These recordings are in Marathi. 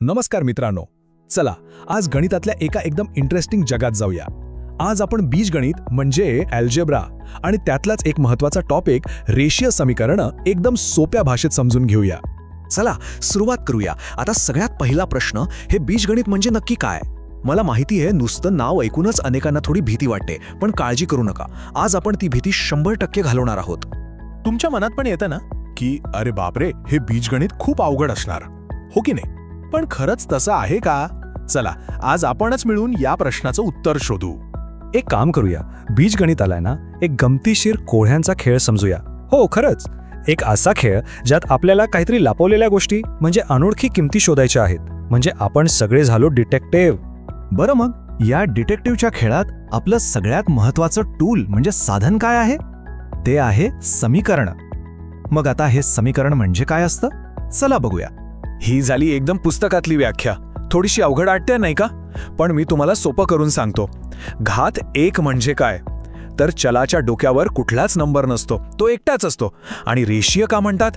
नमस्कार मित्रांनो, चला आज गणितातल्या एका एकदम इंटरेस्टिंग जगात जाऊया. आज आपण बीजगणित म्हणजे अल्जेब्रा आणि त्यातलाच एक महत्त्वाचा टॉपिक रेषीय समीकरणं एकदम सोप्या भाषेत समजून घेऊया. चला सुरुवात करूया. आता सगळ्यात पहिला प्रश्न, हे बीजगणित म्हणजे नक्की काय? मला माहिती आहे, नुसतं नाव ऐकूनच अनेकांना थोडी भीती वाटते, पण काळजी करू नका. आज आपण ती भीती 100% घालवणार आहोत. तुमच्या मनात पण येतं ना की अरे बापरे, हे बीजगणित खूप अवघड असणार, हो की नाही? पण खरंच तसं आहे का? चला आज आपणच मिळून या प्रश्नाचं उत्तर शोधू. एक काम करूया, बीजगणिताला ना एक गमतीशीर कोढ्यांचा खेळ समजूया. हो खरंच, एक असा खेळ ज्यात आपल्याला काहीतरी लपवलेल्या गोष्टी म्हणजे अनोळखी किमती शोधायच्या आहेत. म्हणजे आपण सगळे झालो डिटेक्टिव्ह. बरं, मग या डिटेक्टिव्हच्या खेळात आपलं सगळ्यात महत्त्वाचं टूल म्हणजे साधन काय आहे? ते आहे समीकरण. मग आता हे समीकरण म्हणजे काय असतं? चला बघूया. ही झाली एकदम पुस्तकातली व्याख्या. थोडीशी अवघड वाटते नाही का? पण मी तुम्हाला सोपं करून सांगतो. घात 1 म्हणजे काय? तर चलाच्या डोक्यावर कुठलाच नंबर नसतो, तो एकटाच असतो. आणि रेषीय का म्हणतात?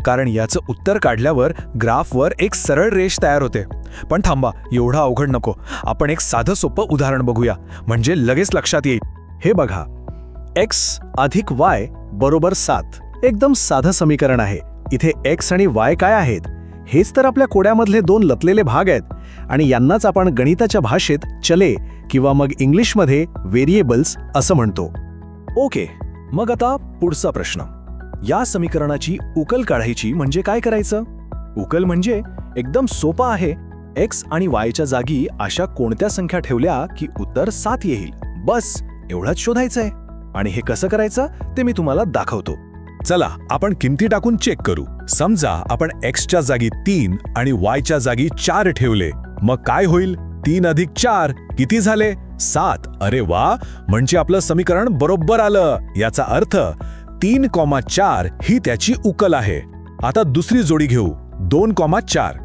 कारण याचं उत्तर काढल्यावर ग्राफवर एक सरळ रेष तयार होते. पण थांबा, एवढा अवघड नको. आपण एक साधं सोपं उदाहरण बघूया, म्हणजे लगेच लक्षात येईल. हे बघा, x अधिक y बरोबर 7. एकदम साधं समीकरण आहे. इथे x आणि y काय आहेत? हेच तर आपल्या कोड्यामधले दोन लपलेले भाग आहेत. आणि यांनाच आपण गणिताच्या भाषेत चले किंवा मग इंग्लिशमध्ये व्हेरिएबल्स असं म्हणतो. ओके, मग आता पुढचा प्रश्न. या समीकरणाची उकल काढायची म्हणजे काय करायचं? उकल म्हणजे एकदम सोपा आहे. x आणि y च्या जागी अशा कोणत्या संख्या ठेवल्या की उत्तर 7 येईल, बस एवढंच शोधायचंय. आणि हे कसं करायचं ते मी तुम्हाला दाखवतो. चला आपण किमती टाकून चेक करू. समजा आपण x च्या जागी 3 आणि y च्या जागी 4 ठेवले, मग काय होईल? 3 अधिक 4 किती झाले? 7. अरे वा, म्हणजे आपलं समीकरण बरोबर आलं. याचा अर्थ 3,4 ही त्याची उकल आहे. आता दुसरी जोडी घेऊ, 2,4.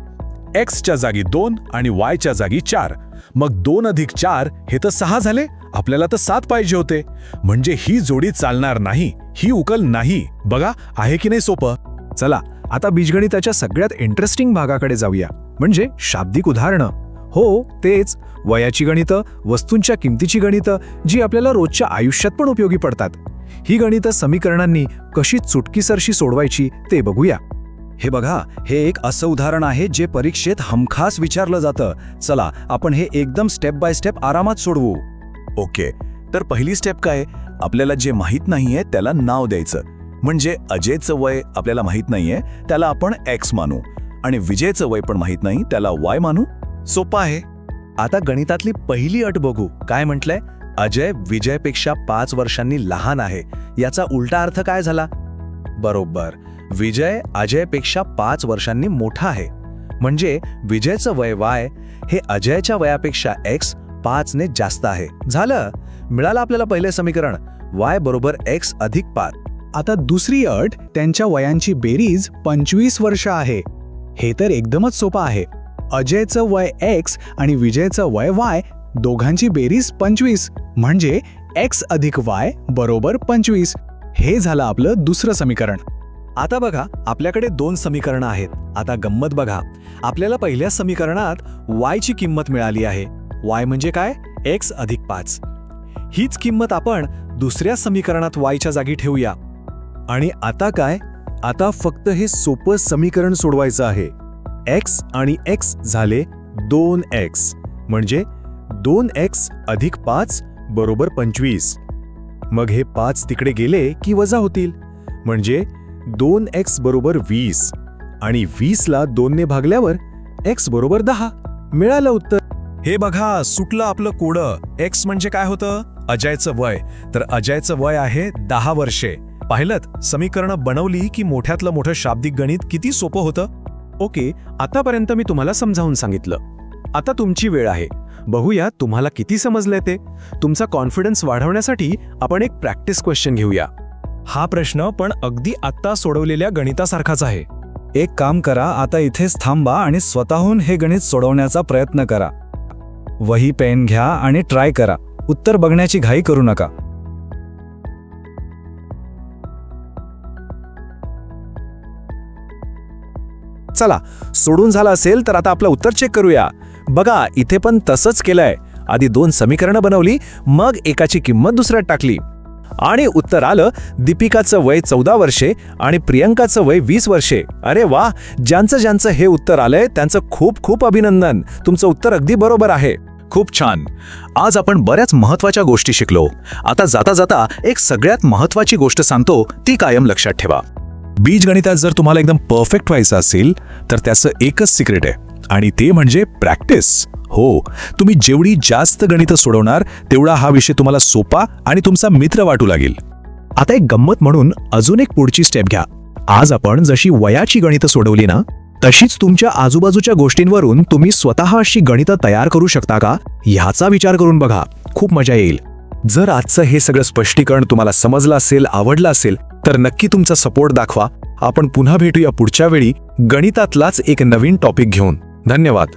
x च्या जागी 2 आणि y च्या जागी 4. मग 2 अधिक 4 हे तर 6 झाले. आपल्याला तर 7 पाहिजे होते. म्हणजे ही जोडी चालणार नाही, ही उकल नाही. बघा, आहे की नाही सोपं? चला आता बीजगणिताच्या सगळ्यात इंटरेस्टिंग भागाकडे जाऊया, म्हणजे शाब्दिक उदाहरणं. हो तेच, वयाची गणितं, वस्तूंच्या किमतीची गणितं, जी आपल्याला रोजच्या आयुष्यात पण उपयोगी पडतात. ही गणितं समीकरणांनी कशी चुटकीसरशी सोडवायची ते बघूया. हे बघा, हे एक असं उदाहरण आहे जे परीक्षेत हमखास विचारलं जातं. चला आपण हे एकदम स्टेप बाय स्टेप आरामात सोडवू. ओके, तर पहिली स्टेप काय? आपल्याला जे माहीत नाहीये त्याला नाव द्यायचं. म्हणजे अजयचं वय आपल्याला माहीत नाहीये, त्याला आपण x मानू. आणि विजयचं वय पण माहीत नाही, त्याला y मानू. सोपं आहे. आता गणितातली पहिली अट बघू. काय म्हटलंय? अजय विजयपेक्षा 5 वर्षांनी लहान आहे. याचा उलटा अर्थ काय झाला? बरोबर, विजय अजयपेक्षा 5 वर्षांनी मोठा आहे. म्हणजे विजयचं वय y हे अजयच्या वयापेक्षा x 5 ने जास्त आहे. झालं, मिळालं आपल्याला पहिले समीकरण, y बरोबर x अधिक 5. आता दुसरी अट, त्यांच्या वयांची बेरीज 25 वर्ष आहे. हे तर एकदमच सोपं आहे. अजयचं वय x आणि विजयचं वय y, दोघांची बेरीज 25, म्हणजे x अधिक y बरोबर 25. हे झालं आपलं दुसरं समीकरण. आता बघा, आपल्याकडे 2 समीकरणं आहेत. आता गंमत बघा, आपल्याला पहिल्या समीकरणात y ची किंमत मिळाली आहे. y म्हणजे काय? x अधिक 5. हीच किंमत आपण दुसऱ्या समीकरणात y च्या जागी ठेवूया. आणि आता काय? आता फक्त हे सोपं समीकरण सोडवायचं आहे. x आणि x झाले 2x, म्हणजे 2x अधिक 5 बरोबर 25. मग हे 5 तिकडे गेले की वजा होतील, म्हणजे 2x बरोबर 20. आणि 20ला 2 ने भागल्यावर x बरोबर 10. मिळालं उत्तर. हे बघा, सुटलं आपलं कोडं. x म्हणजे काय होतं? अजयचं वय. तर अजयचं वय आहे 10 वर्षे. पाहिलं, समीकरणं बनवली की मोठ्यातलं मोठं शाब्दिक गणित किती सोपं होतं. ओके, आतापर्यंत मी तुम्हाला समजावून सांगितलं. आता तुमची वेळ आहे. बघूया तुम्हाला किती समजलंय ते. तुमचा कॉन्फिडन्स वाढवण्यासाठी आपण एक प्रॅक्टिस क्वेश्चन घेऊया. हा प्रश्न पण अगदी आत्ता सोडवलेल्या गणितासारखाच आहे. एक काम करा, आता इथेच थांबा आणि स्वतःहून हे गणित सोडवण्याचा प्रयत्न करा. वही पेन घ्या आणि ट्राय करा. उत्तर बघण्याची घाई करू नका. चला सोडून झालं असेल तर आता आपलं उत्तर चेक करूया. बघा इथे पण तसंच केलंय. आधी 2 समीकरणं बनवली, मग एकाची किंमत दुसऱ्यात टाकली आणि उत्तर आलं दीपिकाचं वय 14 वर्षे आणि प्रियंकाचं वय 20 वर्षे. अरे वा, ज्यांचं हे उत्तर आलंय त्यांचं खूप खूप अभिनंदन. तुमचं उत्तर अगदी बरोबर आहे. खूप छान. आज आपण बऱ्याच महत्त्वाच्या गोष्टी शिकलो. आता जाता जाता एक सगळ्यात महत्त्वाची गोष्ट सांगतो, ती कायम लक्षात ठेवा. बीजगणितात जर तुम्हाला एकदम परफेक्ट व्हायचं असेल तर त्याचं एकच सिक्रेट आहे आणि ते म्हणजे प्रॅक्टिस. हो, तुम्ही जेवढी जास्त गणितं सोडवणार तेवढा हा विषय तुम्हाला सोपा आणि तुमचा मित्र वाटू लागेल. आता एक गंमत म्हणून अजून एक पुढची स्टेप घ्या. आज आपण जशी वयाची गणितं सोडवली ना, तशीच तुमच्या आजूबाजूच्या गोष्टींवरून तुम्ही स्वतः अशी गणितं तयार करू शकता का, ह्याचा विचार करून बघा. खूप मजा येईल. जर आजचं हे सगळं स्पष्टीकरण तुम्हाला समजलं असेल, आवडलं असेल, तर नक्की तुमचा सपोर्ट दाखवा. आपण पुन्हा भेटूया पुढच्या वेळी गणितातलाच एक नवीन टॉपिक घेऊन. धन्यवाद.